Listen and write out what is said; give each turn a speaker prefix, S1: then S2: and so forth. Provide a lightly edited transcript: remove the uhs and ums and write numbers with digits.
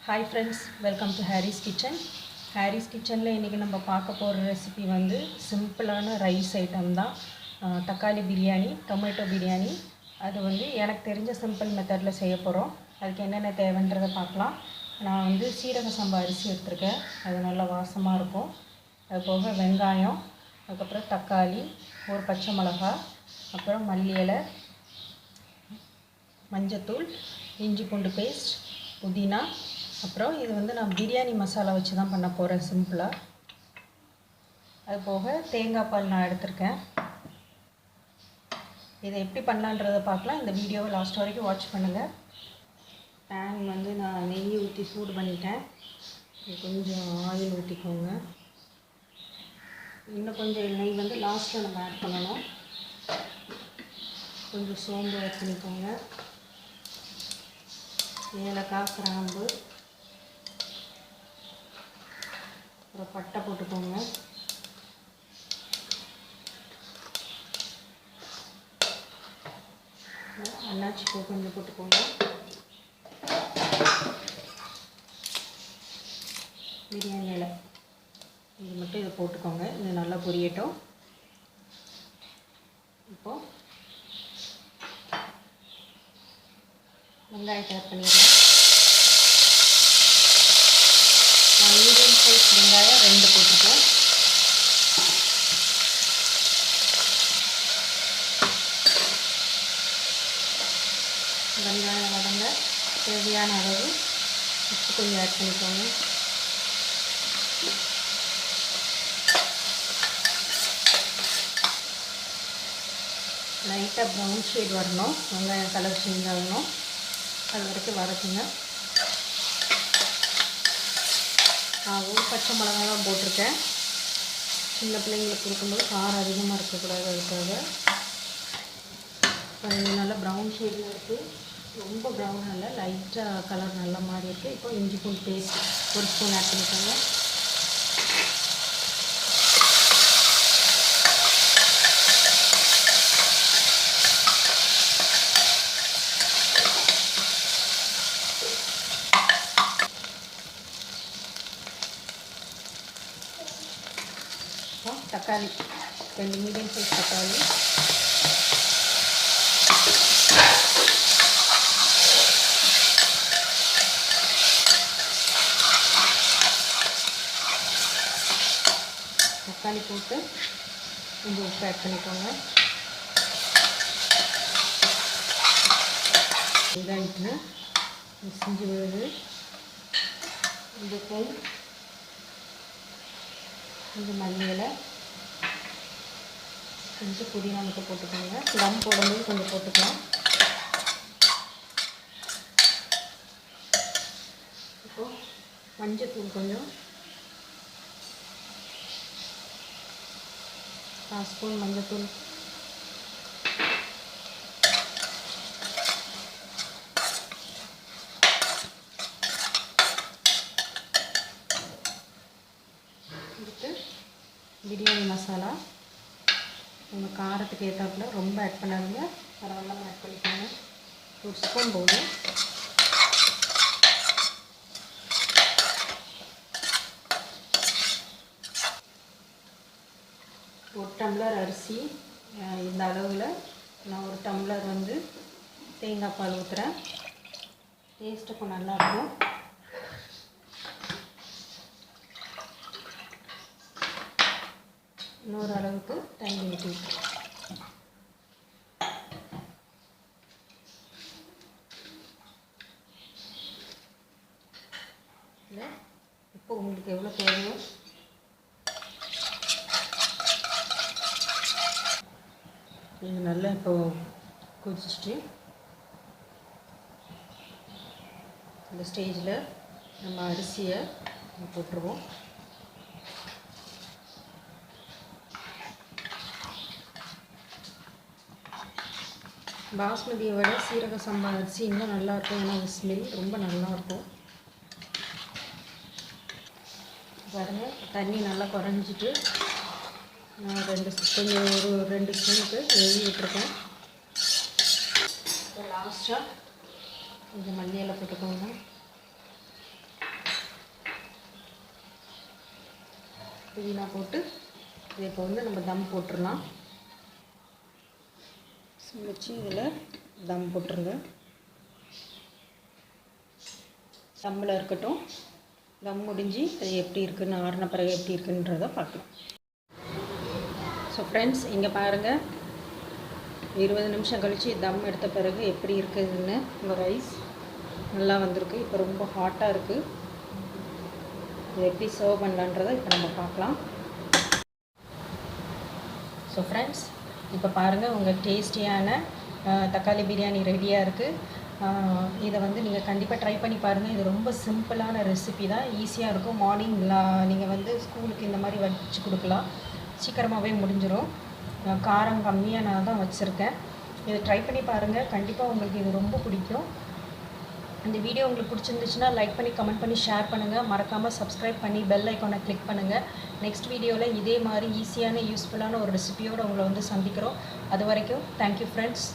S1: Hi friends, welcome to Harry's Kitchen. Harry's Kitchen la இன்னைக்கு நம்ம பார்க்க போற ரெசிபி வந்து சிம்பிளான ரைஸ் ஐட்டம் தான். தக்காளி பிரியாணி, டொமேட்டோ பிரியாணி. அது வந்து எனக்கு தெரிஞ்ச சிம்பிள் மெத்தட்ல செய்ய போறோம். அதுக்கு என்னென்ன தேவைன்றதை பார்க்கலாம். நான் வந்து சீரக சம்பா அரிசி எடுத்துர்க்கேன். அது நல்ல வாசமா இருக்கும். அது போக வெங்காயம், அதுக்கு அப்புறம் தக்காளி, ஒரு பச்சை மிளகாய், அப்புறம் மல்லி இலை, மஞ்சத்தூள், இஞ்சி பூண்டு பேஸ்ட், புதினா, அப்புறம் இது வந்து நான் பிரியாணி மசாலா வச்சு தான் பண்ண போகிறேன் சிம்பிளாக. அது போக தேங்காய் பால் நான் எடுத்திருக்கேன். இதை எப்படி பண்ணலான்றதை பார்க்கலாம். இந்த வீடியோவை லாஸ்ட் வரைக்கும் வாட்ச் பண்ணுங்கள். பேன் வந்து நான் நெய் ஊற்றி சூடு பண்ணிட்டேன். கொஞ்சம் ஆயில் ஊற்றிக்கோங்க. இன்னும் கொஞ்சம் நெய் வந்து லாஸ்ட்டில் நம்ம ஆட் பண்ணணும். கொஞ்சம் சோம்பு ஆட் பண்ணிக்கோங்க. ஏலக்காய், கிராம்பு, அப்புறம் பட்டை போட்டுக்கோங்க. அன்னாச்சி பூ கொஞ்சம் போட்டுக்கோங்க. பிரியாணி இலை இது மட்டும் இதை போட்டுக்கோங்க. இது நல்லா பொரியட்டும். இப்போது வெங்காயத்தை ஆட் பண்ணிடலாம். நான் மீடியம் சைஸ் வெங்காயம் 2 போட்டிருக்கேன். வெங்காயம் வதங்க தேவையான அளவு உப்பு கொஞ்சம் ஆட் பண்ணிக்கோங்க. லைட்டாக ப்ரௌன் ஷேட் வரணும். வெங்காயம் கலர் சேஞ்ச் ஆகணும். அது வரைக்கும் வதக்குங்க. நான் ஒரு பச்சை மிளகாய் தான் போட்டிருக்கேன். சின்ன பிள்ளைங்களுக்கு கொடுக்கும்போது காரம் அதிகமாக இருக்கக்கூடாது, அதுக்காக. இது நல்லா ப்ரௌன் ஷேடில் இருக்குது. ரொம்ப ப்ரௌனாக இல்லை, லைட்டாக கலர் நல்ல மாதிரி இருக்குது. இப்போ இஞ்சி பூண்டு பேஸ்ட் ஒரு ஸ்பூன் ஆட் பண்ணிக்கோங்க. தக்காளி 2 மீடியம் சைஸ் தக்காளி, தக்காளி போட்டு கொஞ்சம் உப்பு ஆட் பண்ணிக்கோங்க. வெங்காயத்தில் செஞ்சு விழுது இதுக்கு கொஞ்சம் மல்லி இலை, கொஞ்சம் புதினா மட்டும் போட்டுக்கோங்க. தம் போடும்போது கொஞ்சம் போட்டுக்கலாம். இப்போது மஞ்சத்தூள் கொஞ்சம் 1 ஸ்பூன் மஞ்சத்தூள், இதுக்கு பிரியாணி மசாலா உங்கள் காரத்துக்கு ஏற்றாப்புல ரொம்ப ஆட் பண்ணாதீங்க, பரவாயில்லாமல் ஆட் பண்ணிக்கோங்க. 1 ஸ்பூன் போதும். ஒரு டம்ளர் அரிசி, இந்த அளவில் நான் ஒரு டம்ளர் வந்து தேங்காய் பால் ஊற்றுறேன். டேஸ்ட்டுக்கும் நல்லாயிருக்கும். இன்னொரு அளவுக்கு தண்ணி ஊற்றி இப்போ உங்களுக்கு எவ்வளோ தேவையோ இது நல்லா இப்போ கொதிச்சுட்டு இந்த ஸ்டேஜில் நம்ம அரிசியை போட்டுருவோம். பாஸ்மதியை விட சீரக சம்பா அரிசி இன்னும் நல்லாயிருக்கும். ஏன்னா அது ஸ்மெல் ரொம்ப நல்லாயிருக்கும். பாருங்கள், தண்ணி நல்லா குறைஞ்சிட்டு நான் கொஞ்சம் ஒரு 2 ஸ்பூனுக்கு நெய் விட்டுருக்கேன். இப்போ லாஸ்ட்டாக கொஞ்சம் மல்லி இலை போட்டுக்கோங்க. புதினா போட்டு இதை இப்போ வந்து நம்ம தம் போட்டுடலாம். வச்சு இதில் தம் போட்டுருங்க. தம்மில் இருக்கட்டும். தம் முடிஞ்சு அது எப்படி இருக்குன்னு ஆறின பிறகு எப்படி இருக்குன்றதை பார்க்கலாம். ஸோ ஃப்ரெண்ட்ஸ், இங்கே பாருங்கள், 20 நிமிஷம் கழித்து தம் எடுத்த பிறகு எப்படி இருக்குதுன்னு உங்கள் ரைஸ் நல்லா வந்திருக்கு. இப்போ ரொம்ப ஹாட்டாக இருக்குது. இதை எப்படி சர்வ் பண்ணலான்றதை இப்போ நம்ம பார்க்கலாம். ஸோ ஃப்ரெண்ட்ஸ், இப்போ பாருங்கள், உங்கள் டேஸ்டியான தக்காளி பிரியாணி ரெடியாக இருக்குது. இதை வந்து நீங்கள் கண்டிப்பாக ட்ரை பண்ணி பாருங்கள். இது ரொம்ப சிம்பிளான ரெசிபி தான், ஈஸியாக இருக்கும். மார்னிங்லாம் நீங்கள் வந்து ஸ்கூலுக்கு இந்த மாதிரி வச்சு கொடுக்கலாம், சீக்கிரமாகவே முடிஞ்சிடும். காரம் கம்மியாக நான் தான் வச்சுருக்கேன். இதை ட்ரை பண்ணி பாருங்கள், கண்டிப்பாக உங்களுக்கு இது ரொம்ப பிடிக்கும். இந்த வீடியோ உங்களுக்கு பிடிச்சிருந்துச்சுன்னா லைக் பண்ணி, கமெண்ட் பண்ணி, ஷேர் பண்ணுங்கள். மறக்காமல் சப்ஸ்கிரைப் பண்ணி பெல் ஐக்கானை கிளிக் பண்ணுங்கள். நெக்ஸ்ட் வீடியோவில் இதே மாதிரி ஈஸியான யூஸ்ஃபுல்லான ஒரு ரெசிபியோடு உங்களை வந்து சந்திக்கிறோம். அது வரைக்கும் தேங்க்யூ ஃப்ரெண்ட்ஸ்.